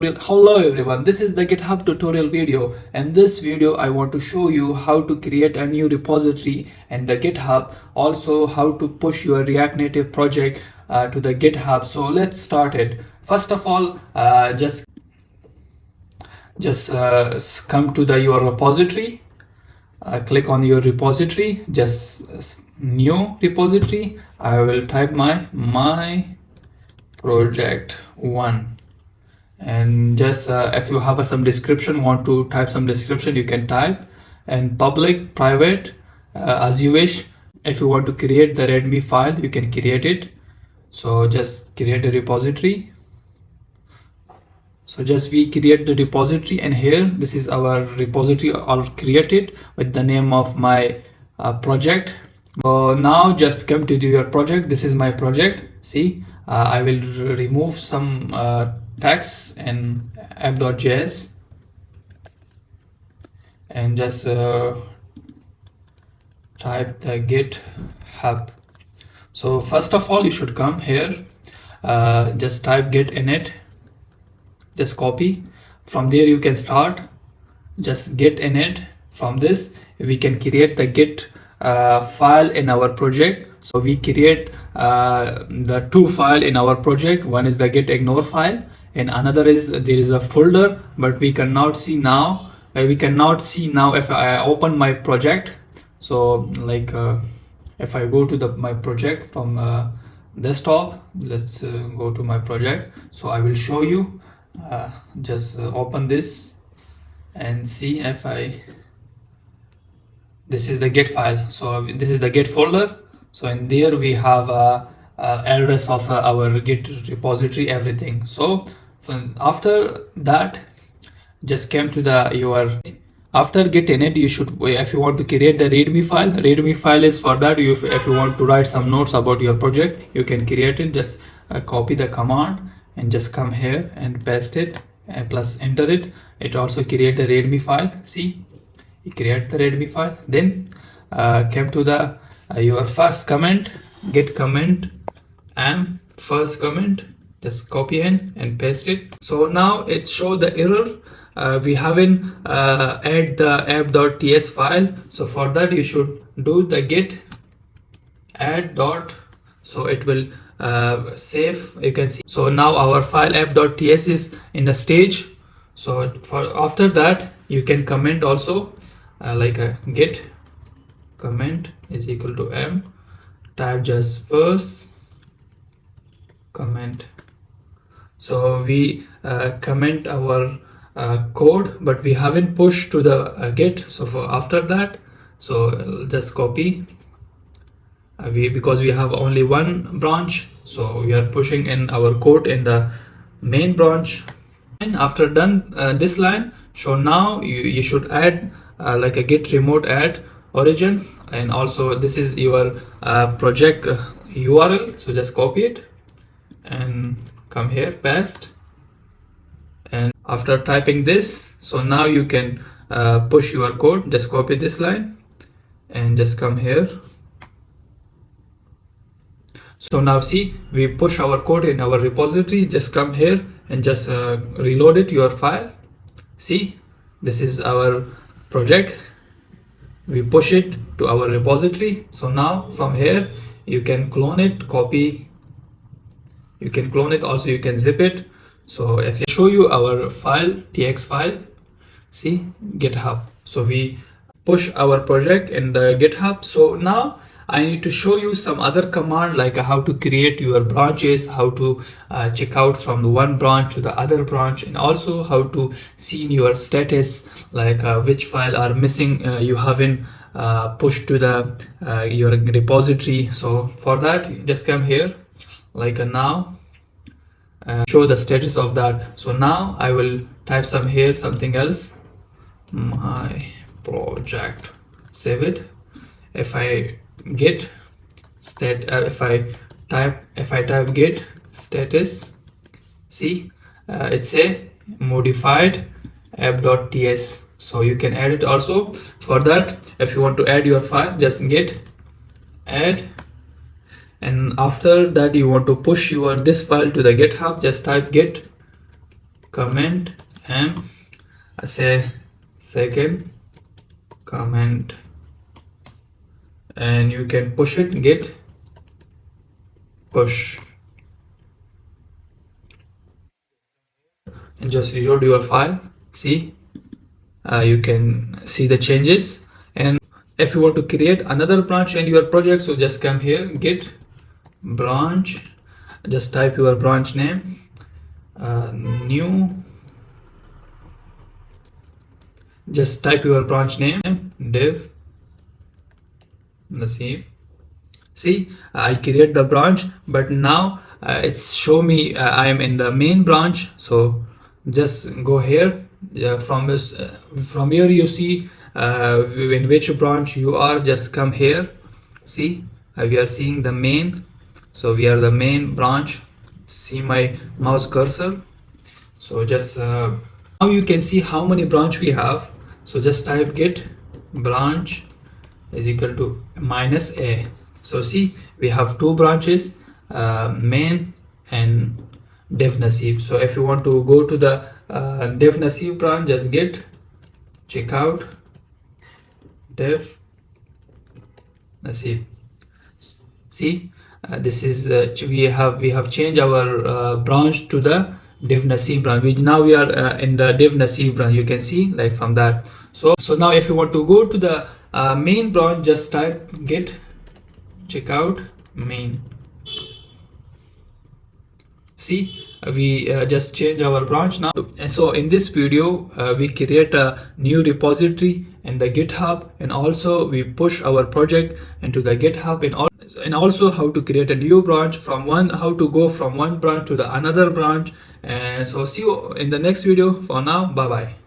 Hello everyone, this is the GitHub tutorial video, and this video I want to show you how to create a new repository in the GitHub, also how to push your React Native project to the GitHub. So let's start it. First of all, just come to your repository, click on your repository, just new repository. I will type my project 1. And just if you have some description, want to type some description, you can type, and public, private, as you wish. If you want to create the readme file, you can create it. So just create a repository. So just we create the repository, and here this is our repository all created with the name of my project. So now just come to your project. This is my project. See, I will remove some tags in app.js and just type the GitHub. So first of all, you should come here, just type git init, just copy. From there you can start, just git init. From this we can create the git file in our project. So we create the two files in our project. One is the gitignore file, and another is there is a folder, but we cannot see now. If I open my project. So like if I go to my project from desktop, let's go to my project. So I will show you. Just open this and see if this is the git file. So this is the git folder. So in there we have address of our git repository, everything. So after that, just came to your after git init, you should, if you want to create the readme file is for that. If you want to write some notes about your project, you can create it. Just copy the command and just come here and paste it and plus enter it. It also create the readme file. See, you create the readme file. Then came to your first comment, git comment and first comment, just copy in and paste it. So now it show the error. We haven't add the app.ts file. So for that you should do the git add dot, so it will save. You can see, so now our file app.ts is in the stage. So for after that you can comment also, like a git comment is equal to m, type just first comment. So we comment our code, but we haven't pushed to the git. So for after that, so just copy, because we have only one branch, so we are pushing in our code in the main branch. And after done this line, so now you should add like a git remote add origin, and also this is your project URL. So just copy it and come here, paste. And after typing this, so now you can push your code. Just copy this line and just come here. So now see, we push our code in our repository. Just come here and just reload it, your file. See, this is our project. We push it to our repository. So now from here you can clone it, copy, you can clone it, also you can zip it. So if I show you our file, tx file, see, GitHub. So we push our project in the GitHub. So now I need to show you some other command, like how to create your branches, how to check out from the one branch to the other branch, and also how to see in your status, like which file are missing, you haven't pushed to the your repository. So for that, just come here, like now show the status of that. So now I will type something else, my project, save it. If I git stat, if I type git status, see, it's a modified app.ts. So you can add it also. For that, if you want to add your file, just git add, and after that you want to push this file to the GitHub, just type git comment and say second comment, and you can push it, git push, and just reload your file. See, you can see the changes. And if you want to create another branch in your project, so just come here, git branch, just type your branch name, new, just type your branch name, div. Let's see, I create the branch, but now it's show me I am in the main branch. So just go here, from this from here you see in which branch you are. Just come here, see, we are seeing the main, so we are the main branch. See my mouse cursor. So just now you can see how many branch we have. So just type git branch is equal to -a. So see, we have two branches, main and dev nasib. So if you want to go to the dev nasib branch, just git checkout dev nasib. See, this is we have changed our branch to the dev nasib branch. Now we are in the dev nasib branch. You can see like from that. So now if you want to go to the main branch, just type git checkout main. See, we just change our branch now. And so in this video we create a new repository in the GitHub, and also we push our project into the GitHub, and also how to create a new branch from how to go from one branch to the another branch. And so see you in the next video. For now, bye bye.